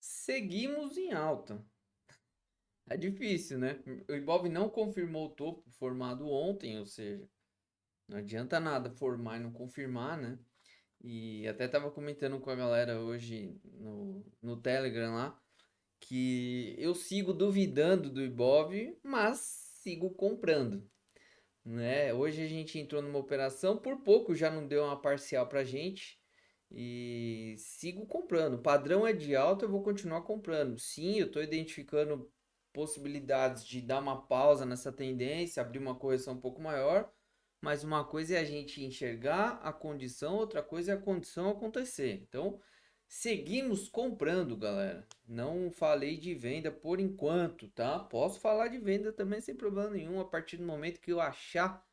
Seguimos em alta. É difícil, né? O Ibov não confirmou o topo formado ontem, ou seja, não adianta nada formar e não confirmar, né? E até tava comentando com a galera hoje no Telegram lá que eu sigo duvidando do Ibov, mas sigo comprando, né? Hoje a gente entrou numa operação, por pouco já não deu uma parcial pra gente e sigo comprando. O padrão é de alta, eu vou continuar comprando. Sim, eu estou identificando possibilidades de dar uma pausa nessa tendência, abrir uma correção um pouco maior, mas uma coisa é a gente enxergar a condição, outra coisa é a condição acontecer. Então, seguimos comprando, galera. Não falei de venda por enquanto, tá? Posso falar de venda também sem problema nenhum a partir do momento que eu achar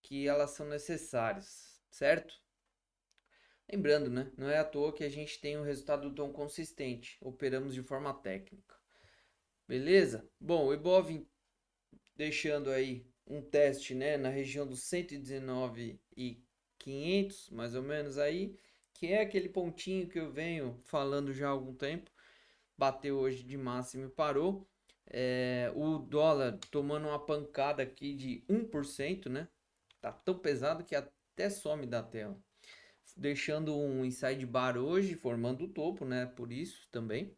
que elas são necessárias, certo? Lembrando, né? Não é à toa que a gente tem um resultado tão consistente. Operamos de forma técnica. Beleza? Bom, o Ibov deixando aí um teste, né, na região dos 119.500, mais ou menos aí, que é aquele pontinho que eu venho falando já há algum tempo. Bateu hoje de máximo e parou. O dólar tomando uma pancada aqui de 1%, né? Tá tão pesado que até some da tela, deixando um inside bar hoje, formando o topo, né? Por isso também.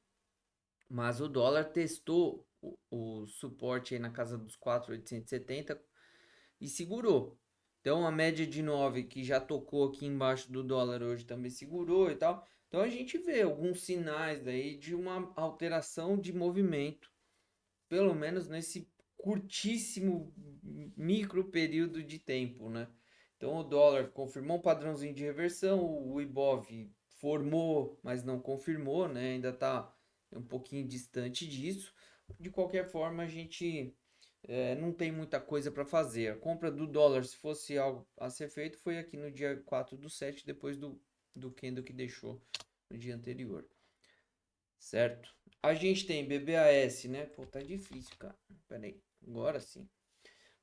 Mas o dólar testou o suporte aí na casa dos 4.870 e segurou. Então a média de 9 que já tocou aqui embaixo do dólar hoje também segurou e tal. Então a gente vê alguns sinais aí de uma alteração de movimento, pelo menos nesse curtíssimo micro período de tempo, né? Então o dólar confirmou um padrãozinho de reversão, o Ibov formou, mas não confirmou, né? Ainda está um pouquinho distante disso. De qualquer forma, a gente não tem muita coisa para fazer. A compra do dólar, se fosse algo a ser feito, foi aqui no dia 4/7, depois do candle que deixou no dia anterior, certo? A gente tem BBAS, né? Pô, tá difícil, cara. Pera aí, agora sim.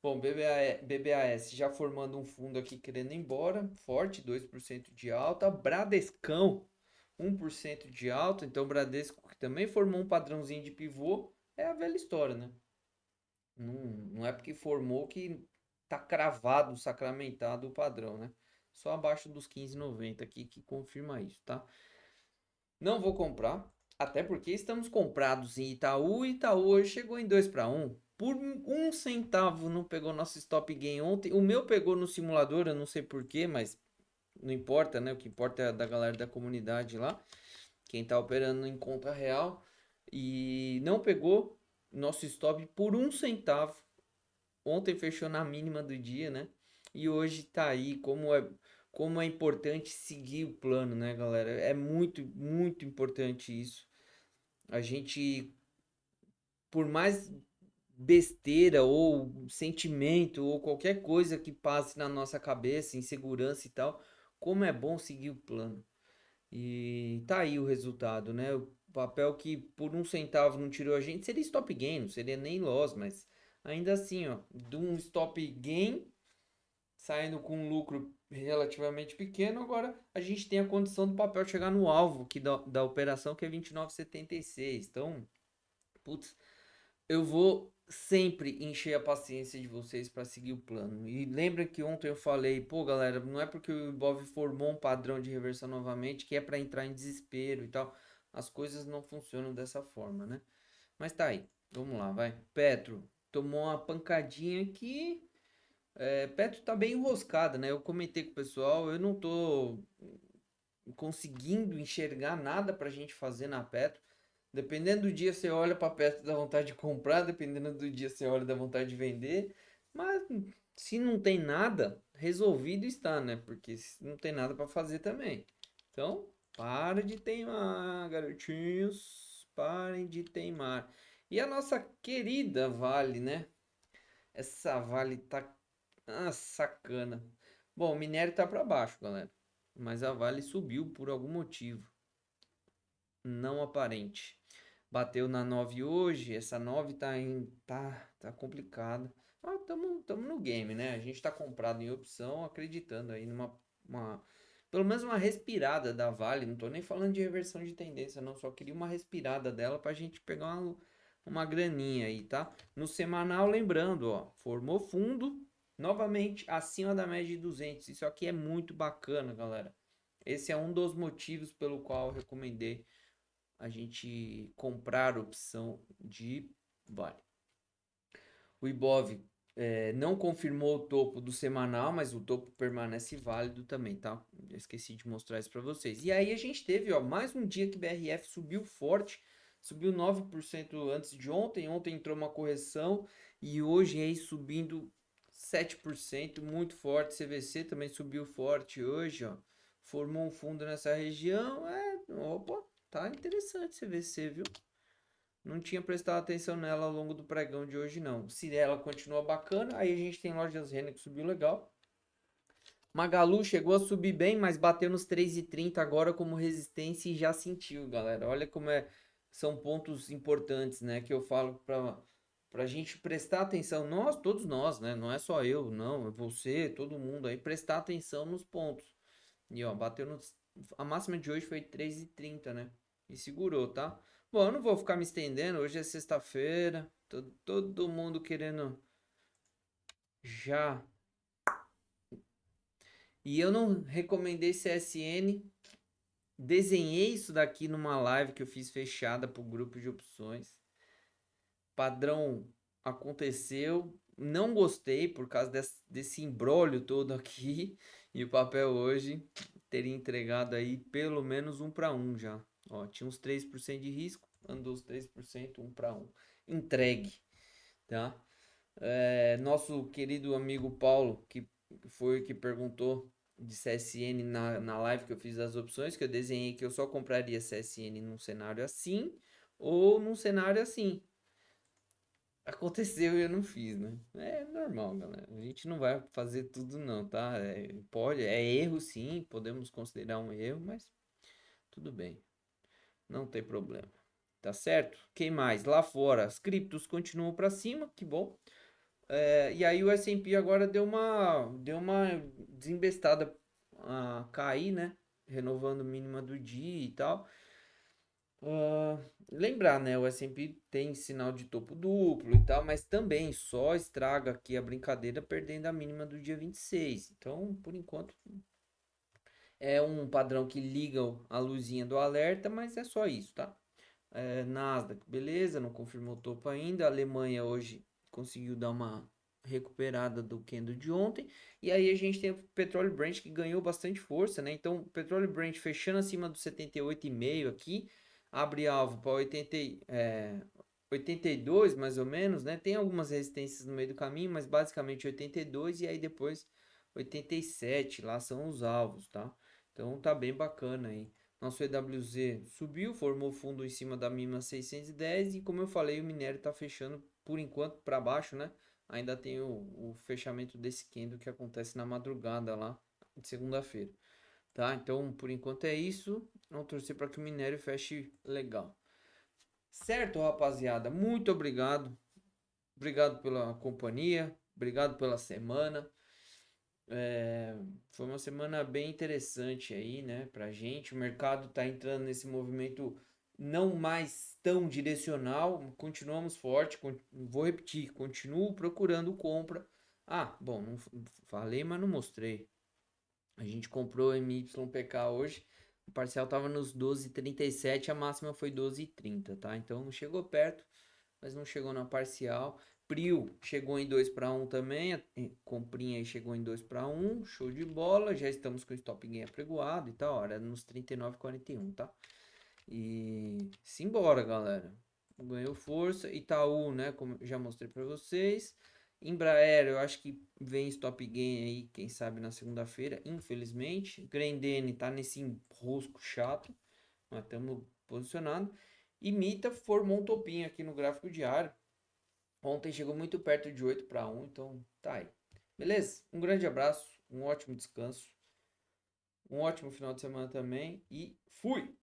Bom, BBAS já formando um fundo aqui querendo ir embora, forte, 2% de alta. Bradescão, 1% de alta. Então, Bradesco que também formou um padrãozinho de pivô, é a velha história, né? Não é porque formou que tá cravado, sacramentado o padrão, né? Só abaixo dos 15,90 aqui que confirma isso, tá? Não vou comprar, até porque estamos comprados em Itaú. Itaú hoje chegou em 2 para 1. Por um centavo não pegou nosso stop gain ontem. O meu pegou no simulador, eu não sei porquê, mas não importa, né? O que importa é da galera da comunidade lá. Quem tá operando em conta real. E não pegou nosso stop por um centavo. Ontem fechou na mínima do dia, né? E hoje tá aí como é importante seguir o plano, né, galera? É muito, muito importante isso. A gente, por mais besteira ou sentimento ou qualquer coisa que passe na nossa cabeça, insegurança e tal, como é bom seguir o plano. E tá aí o resultado, né? O papel que por um centavo não tirou a gente seria stop gain, não seria nem loss, mas ainda assim, ó, de um stop gain saindo com um lucro relativamente pequeno, agora a gente tem a condição do papel chegar no alvo que da operação, que é 29,76. Então, putz, eu vou sempre encher a paciência de vocês para seguir o plano. E lembra que ontem eu falei, pô, galera, não é porque o Ibov formou um padrão de reversão novamente que é para entrar em desespero e tal. As coisas não funcionam dessa forma, né? Mas tá aí. Vamos lá, vai. Petro tomou uma pancadinha aqui. Petro tá bem enroscada, né? Eu comentei com o pessoal, eu não tô conseguindo enxergar nada pra gente fazer na Petro. Dependendo do dia você olha pra Petro e dá vontade de comprar, dependendo do dia você olha dá vontade de vender. Mas se não tem nada, resolvido está, né? Porque não tem nada pra fazer também. Então, para de teimar, garotinhos. Parem de teimar. E a nossa querida Vale, né? Essa Vale tá sacana. Bom, o minério tá para baixo, galera. Mas a Vale subiu por algum motivo não aparente. Bateu na 9 hoje, essa 9 tá complicada. Mas tamo no game, né? A gente tá comprado em opção, acreditando aí numa uma pelo menos uma respirada da Vale. Não tô nem falando de reversão de tendência, não. Só queria uma respirada dela pra gente pegar uma graninha aí, tá? No semanal, lembrando, ó, formou fundo novamente acima da média de 200. Isso aqui é muito bacana, galera. Esse é um dos motivos pelo qual eu recomendei a gente comprar opção de Vale. O Ibov não confirmou o topo do semanal, mas o topo permanece válido também, tá? Eu esqueci de mostrar isso para vocês. E aí a gente teve, ó, mais um dia que BRF subiu forte, subiu 9% antes de ontem. Ontem entrou uma correção e hoje aí subindo 7%, muito forte. CVC também subiu forte hoje, ó. Formou um fundo nessa região. Opa, tá interessante CVC, viu? Não tinha prestado atenção nela ao longo do pregão de hoje, não. Se ela continua bacana, aí a gente tem Lojas Renner que subiu legal. Magalu chegou a subir bem, mas bateu nos 3,30 agora como resistência e já sentiu, galera. Olha como são pontos importantes, né? Que eu falo pra gente prestar atenção. Nós, todos nós, né? Não é só eu, não. É você, todo mundo aí, prestar atenção nos pontos. E ó, bateu nos. A máxima de hoje foi 3,30, né? E segurou, tá? Bom, eu não vou ficar me estendendo. Hoje é sexta-feira. Todo mundo querendo já. E eu não recomendei CSN. Desenhei isso daqui numa live que eu fiz fechada pro grupo de opções. Padrão aconteceu. Não gostei por causa desse imbróglio todo aqui. E o papel hoje teria entregado aí pelo menos 1 para 1 já. Ó, tinha uns 3% de risco, andou os 3%, 1 para 1. Entregue, tá? Nosso querido amigo Paulo, que foi o que perguntou de CSN na live que eu fiz das opções, que eu desenhei que eu só compraria CSN num cenário assim ou num cenário assim. Aconteceu e eu não fiz, né? É normal, galera. A gente não vai fazer tudo não, tá? É erro sim, podemos considerar um erro, mas tudo bem. Não tem problema. Tá certo? Quem mais? Lá fora, as criptos continuam para cima, que bom. E aí o S&P agora deu uma desembestada a cair, né? Renovando mínima do dia e tal. Lembrar, né? O S&P tem sinal de topo duplo e tal, mas também só estraga aqui a brincadeira perdendo a mínima do dia 26. Então, por enquanto, é um padrão que liga a luzinha do alerta, mas é só isso, tá? Nasdaq, beleza, não confirmou o topo ainda. A Alemanha hoje conseguiu dar uma recuperada do candle de ontem. E aí a gente tem o petróleo Brent que ganhou bastante força, né? Então, o petróleo Brent fechando acima do 78,5 aqui, abre alvo para 82 mais ou menos, né? Tem algumas resistências no meio do caminho, mas basicamente 82 e aí depois 87 lá são os alvos, tá? Então tá bem bacana aí. Nosso EWZ subiu, formou fundo em cima da mínima 610 e como eu falei, o minério está fechando por enquanto para baixo, né? Ainda tem o fechamento desse candle que acontece na madrugada lá de segunda-feira, tá? Então, por enquanto é isso. Vamos torcer para que o minério feche legal. Certo, rapaziada? Muito obrigado. Obrigado pela companhia, obrigado pela semana. Foi uma semana bem interessante aí, né, pra gente. O mercado tá entrando nesse movimento não mais tão direcional. Continuamos forte, vou repetir, continuo procurando compra. Ah, bom, não falei, mas não mostrei. A gente comprou MYPK hoje. O parcial tava nos 12,37, a máxima foi 12,30, tá? Então chegou perto, mas não chegou na parcial. Prio chegou em 2 para 1 também, a comprinha aí chegou em 2 para 1, show de bola, já estamos com o stop gain apregoado e tal, hora nos 39,41, tá? E simbora, galera. Ganhou força, Itaú, né, como já mostrei para vocês. Embraer, eu acho que vem stop gain aí, quem sabe na segunda-feira, infelizmente. Grendene tá nesse enrosco chato, mas estamos posicionados. E Mita formou um topinho aqui no gráfico diário. Ontem chegou muito perto de 8 para 1, então tá aí. Beleza? Um grande abraço, um ótimo descanso, um ótimo final de semana também e fui!